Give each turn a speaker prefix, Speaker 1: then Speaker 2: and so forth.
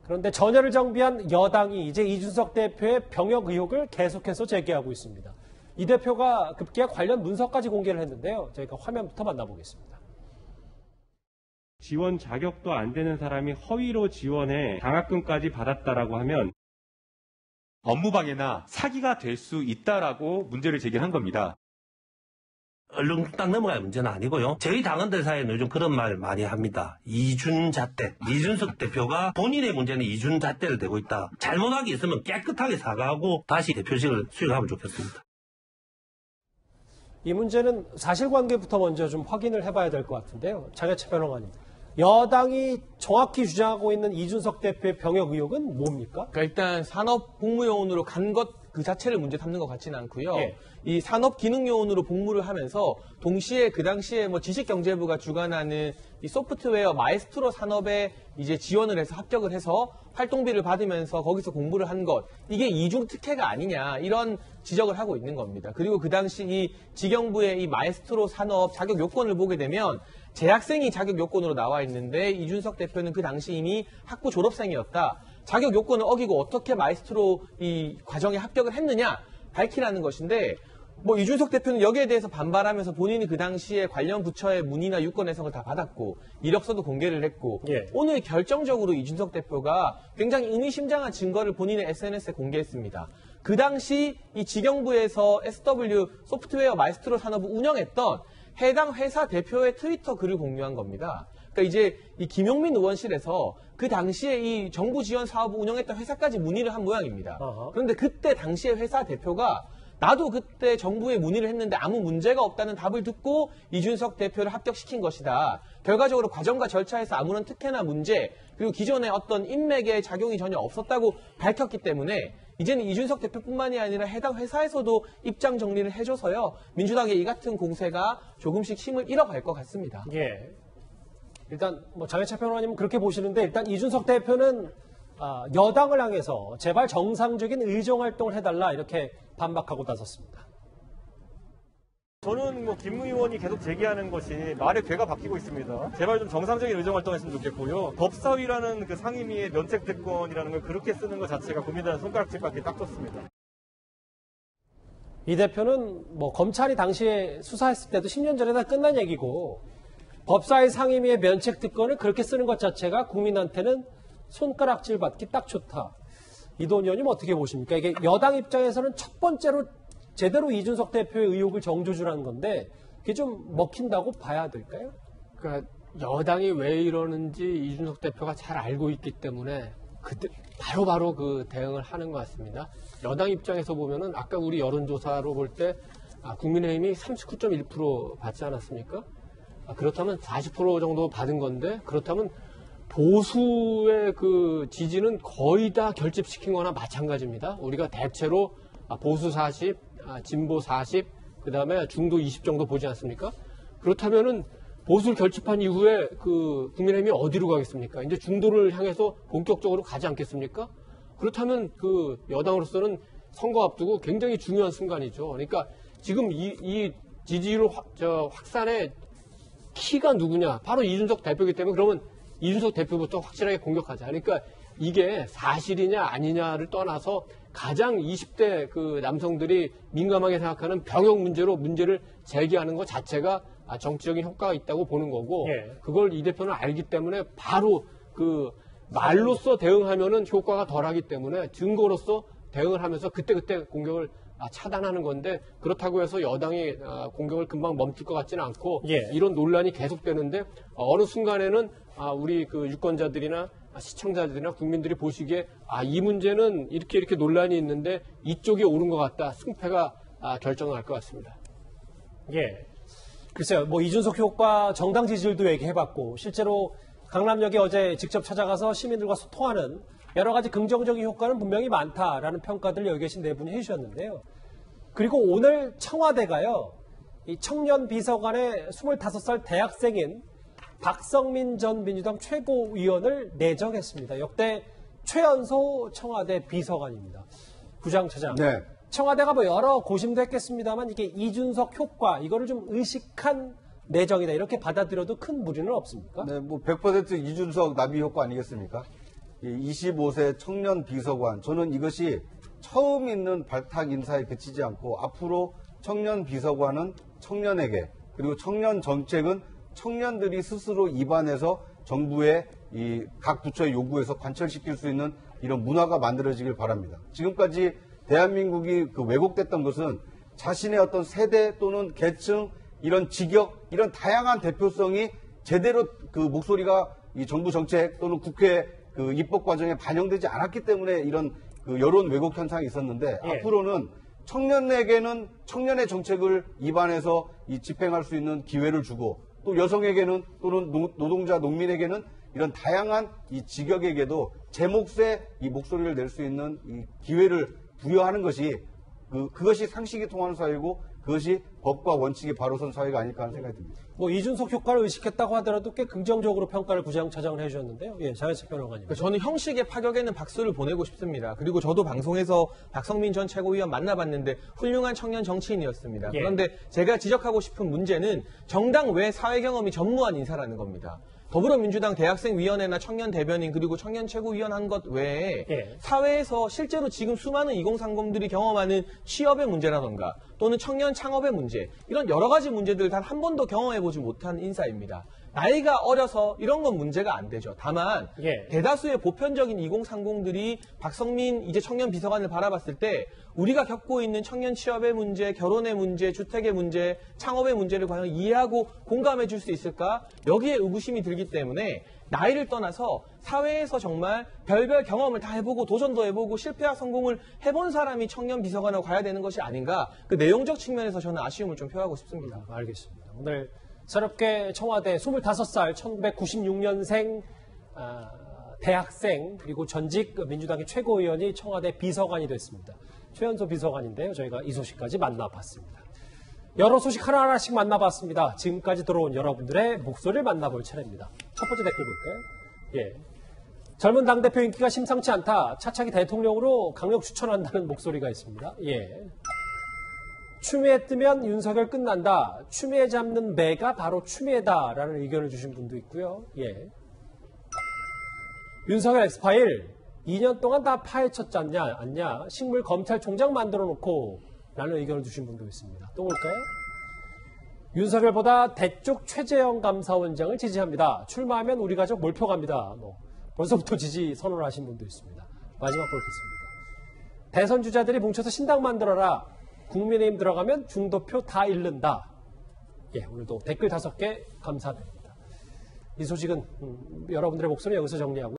Speaker 1: 그런데 전열을 정비한 여당이 이제 이준석 대표의 병역 의혹을 계속해서 제기하고 있습니다. 이 대표가 급기야 관련 문서까지 공개를 했는데요. 저희가 화면부터 만나보겠습니다.
Speaker 2: 지원 자격도 안 되는 사람이 허위로 지원해 장학금까지 받았다라고 하면
Speaker 3: 업무방해나 사기가 될 수 있다라고 문제를 제기한 겁니다.
Speaker 4: 얼른 딱 넘어갈 문제는 아니고요. 저희 당원들 사이에는 요즘 그런 말 많이 합니다. 이준잣대. 이준석 대표가 본인의 문제는 이준잣대를 대고 있다. 잘못한 게 있으면 깨끗하게 사과하고 다시 대표직을 수행하면 좋겠습니다.
Speaker 1: 이 문제는 사실관계부터 먼저 좀 확인을 해봐야 될 것 같은데요. 장혜철 변호사님. 여당이 정확히 주장하고 있는 이준석 대표의 병역 의혹은 뭡니까?
Speaker 5: 그러니까 일단 산업복무요원으로 간 것 그 자체를 문제 삼는 것 같지는 않고요.
Speaker 1: 예.
Speaker 5: 이 산업기능요원으로 복무를 하면서 동시에 그 당시에 지식경제부가 주관하는 이 소프트웨어 마에스트로 산업에 이제 지원을 해서 합격을 해서 활동비를 받으면서 거기서 공부를 한 것, 이게 이중 특혜가 아니냐 이런 지적을 하고 있는 겁니다. 그리고 그 당시 이 지경부의 이 마에스트로 산업 자격 요건을 보게 되면 재학생이 자격 요건으로 나와 있는데 이준석 대표는 그 당시 이미 학부 졸업생이었다. 자격 요건을 어기고 어떻게 마에스트로 이 과정에 합격을 했느냐 밝히라는 것인데 이준석 대표는 여기에 대해서 반발하면서 본인이 그 당시에 관련 부처의 문의나 유권 해석을 다 받았고 이력서도 공개를 했고
Speaker 1: 예.
Speaker 5: 오늘 결정적으로 이준석 대표가 굉장히 의미심장한 증거를 본인의 SNS에 공개했습니다. 그 당시 이 지경부에서 SW 소프트웨어 마에스트로 산업을 운영했던 해당 회사 대표의 트위터 글을 공유한 겁니다. 그러니까 이제 이 김용민 의원실에서 그 당시에 이 정부 지원 사업을 운영했던 회사까지 문의를 한 모양입니다. 그런데 그때 당시에 회사 대표가 나도 그때 정부에 문의를 했는데 아무 문제가 없다는 답을 듣고 이준석 대표를 합격시킨 것이다. 결과적으로 과정과 절차에서 아무런 특혜나 문제 그리고 기존에 어떤 인맥의 작용이 전혀 없었다고 밝혔기 때문에 이제는 이준석 대표뿐만이 아니라 해당 회사에서도 입장 정리를 해줘서요. 민주당의 이 같은 공세가 조금씩 힘을 잃어갈 것 같습니다.
Speaker 1: 예. 일단 장혜철 변호사님은 그렇게 보시는데 일단 이준석 대표는 여당을 향해서 제발 정상적인 의정활동을 해달라 이렇게 반박하고 나섰습니다.
Speaker 6: 저는 김 의원이 계속 제기하는 것이 말의 괴가 바뀌고 있습니다. 제발 좀 정상적인 의정활동했으면 좋겠고요. 법사위라는 그 상임위의 면책특권이라는 걸 그렇게 쓰는 것 자체가 국민들한테 손가락질 받기 딱 좋습니다.
Speaker 1: 이 대표는 검찰이 당시에 수사했을 때도 10년 전에 다 끝난 얘기고 법사위 상임위의 면책특권을 그렇게 쓰는 것 자체가 국민한테는 손가락질 받기 딱 좋다. 이도훈 의원님 어떻게 보십니까? 이게 여당 입장에서는 첫 번째로 제대로 이준석 대표의 의혹을 정조준하는 건데 그게 좀 먹힌다고 봐야 될까요?
Speaker 7: 그러니까 여당이 왜 이러는지 이준석 대표가 잘 알고 있기 때문에 그때 바로바로 그 대응을 하는 것 같습니다. 여당 입장에서 보면은 아까 우리 여론조사로 볼 때 국민의힘이 39.1% 받지 않았습니까? 그렇다면 40% 정도 받은 건데 그렇다면 보수의 그 지지는 거의 다 결집시킨 거나 마찬가지입니다. 우리가 대체로 보수 40, 진보 40, 그 다음에 중도 20 정도 보지 않습니까? 그렇다면은 보수를 결집한 이후에 그 국민의힘이 어디로 가겠습니까? 이제 중도를 향해서 본격적으로 가지 않겠습니까? 그렇다면 그 여당으로서는 선거 앞두고 굉장히 중요한 순간이죠. 그러니까 지금 이 지지율 확산의 키가 누구냐? 바로 이준석 대표이기 때문에 그러면 이준석 대표부터 확실하게 공격하자. 그러니까 이게 사실이냐 아니냐를 떠나서 가장 20대 그 남성들이 민감하게 생각하는 병역 문제로 문제를 제기하는 것 자체가 정치적인 효과가 있다고 보는 거고
Speaker 1: 예.
Speaker 7: 그걸 이 대표는 알기 때문에 바로 그 말로써 대응하면은 효과가 덜하기 때문에 증거로서 대응을 하면서 그때그때 공격을 차단하는 건데 그렇다고 해서 여당이 공격을 금방 멈출 것 같지는 않고
Speaker 1: 예.
Speaker 7: 이런 논란이 계속되는데 어느 순간에는 우리 그 유권자들이나 시청자들이나 국민들이 보시기에 이 문제는 이렇게 논란이 있는데 이쪽이 옳은 것 같다. 승패가 결정할 것 같습니다.
Speaker 1: 예. 글쎄요, 이준석 효과 정당 지지율도 얘기해봤고 실제로 강남역에 어제 직접 찾아가서 시민들과 소통하는 여러 가지 긍정적인 효과는 분명히 많다라는 평가들을 여기 계신 네 분이 해주셨는데요. 그리고 오늘 청와대가요, 이 청년 비서관의 25살 대학생인 박성민 전 민주당 최고위원을 내정했습니다. 역대 최연소 청와대 비서관입니다. 부장차장.
Speaker 8: 네.
Speaker 1: 청와대가 여러 고심도 했겠습니다만 이게 이준석 효과, 이거를 좀 의식한 내정이다. 이렇게 받아들여도 큰 무리는 없습니까?
Speaker 8: 네, 100% 이준석 나비 효과 아니겠습니까? 이 25세 청년 비서관, 저는 이것이 처음 있는 발탁 인사에 그치지 않고 앞으로 청년 비서관은 청년에게, 그리고 청년 정책은 청년들이 스스로 입안해서 정부의 이 각 부처의 요구에서 관철시킬 수 있는 이런 문화가 만들어지길 바랍니다. 지금까지 대한민국이 그 왜곡됐던 것은 자신의 어떤 세대 또는 계층, 이런 직역, 이런 다양한 대표성이 제대로 그 목소리가 이 정부 정책 또는 국회 그 입법 과정에 반영되지 않았기 때문에 이런 그 여론 왜곡 현상이 있었는데,
Speaker 1: 예.
Speaker 8: 앞으로는 청년에게는 청년의 정책을 입안해서 이 집행할 수 있는 기회를 주고, 또 여성에게는 또는 노동자, 농민에게는 이런 다양한 이 직역에게도 제 몫의 이 목소리를 낼 수 있는 이 기회를 부여하는 것이 그것이 상식이 통하는 사회고, 그것이 법과 원칙이 바로 선 사회가 아닐까 하는 생각이 듭니다.
Speaker 1: 뭐 이준석 효과를 의식했다고 하더라도 꽤 긍정적으로 평가를 구장 차장을 해주셨는데요. 예, 장혜석 변호관님.
Speaker 5: 저는 형식의 파격에는 박수를 보내고 싶습니다. 그리고 저도 방송에서 박성민 전 최고위원 만나봤는데 훌륭한 청년 정치인이었습니다.
Speaker 1: 예.
Speaker 5: 그런데 제가 지적하고 싶은 문제는 정당 외 사회 경험이 전무한 인사라는 겁니다. 더불어민주당 대학생위원회나 청년 대변인 그리고 청년 최고위원 한 것 외에
Speaker 1: 예.
Speaker 5: 사회에서 실제로 지금 수많은 2030들이 경험하는 취업의 문제라던가 또는 청년 창업의 문제, 이런 여러 가지 문제들을 단 한 번도 경험해보지 못한 인사입니다. 나이가 어려서 이런 건 문제가 안 되죠. 다만
Speaker 1: 예.
Speaker 5: 대다수의 보편적인 2030들이 박성민 이제 청년 비서관을 바라봤을 때 우리가 겪고 있는 청년 취업의 문제, 결혼의 문제, 주택의 문제, 창업의 문제를 과연 이해하고 공감해 줄 수 있을까? 여기에 의구심이 들기 때문에 나이를 떠나서 사회에서 정말 별별 경험을 다 해보고 도전도 해보고 실패와 성공을 해본 사람이 청년 비서관으로 가야 되는 것이 아닌가, 그 내용적 측면에서 저는 아쉬움을 좀 표하고 싶습니다.
Speaker 1: 알겠습니다. 오늘 새롭게 청와대 25살 1996년생 대학생 그리고 전직 민주당의 최고위원이 청와대 비서관이 됐습니다. 최연소 비서관인데요. 저희가 이 소식까지 만나봤습니다. 여러 소식 하나하나씩 만나봤습니다. 지금까지 들어온 여러분들의 목소리를 만나볼 차례입니다. 첫 번째 댓글 볼까요? 예. 젊은 당대표 인기가 심상치 않다. 차차기 대통령으로 강력 추천한다는 목소리가 있습니다. 예. 추미애 뜨면 윤석열 끝난다. 추미애 잡는 매가 바로 추미애다라는 의견을 주신 분도 있고요. 예. 윤석열 엑스파일 2년 동안 다 파헤쳤지 않냐. 식물 검찰총장 만들어 놓고 라는 의견을 주신 분도 있습니다. 또 볼까요? 윤석열보다 대쪽 최재형 감사원장을 지지합니다. 출마하면 우리 가족 몰표 갑니다. 벌써부터 지지 선언을 하신 분도 있습니다. 마지막 보겠습니다. 대선 주자들이 뭉쳐서 신당 만들어라. 국민의힘 들어가면 중도표 다 잃는다. 예, 오늘도 댓글 5개 감사드립니다. 이 소식은 여러분들의 목소리 여기서 정리하고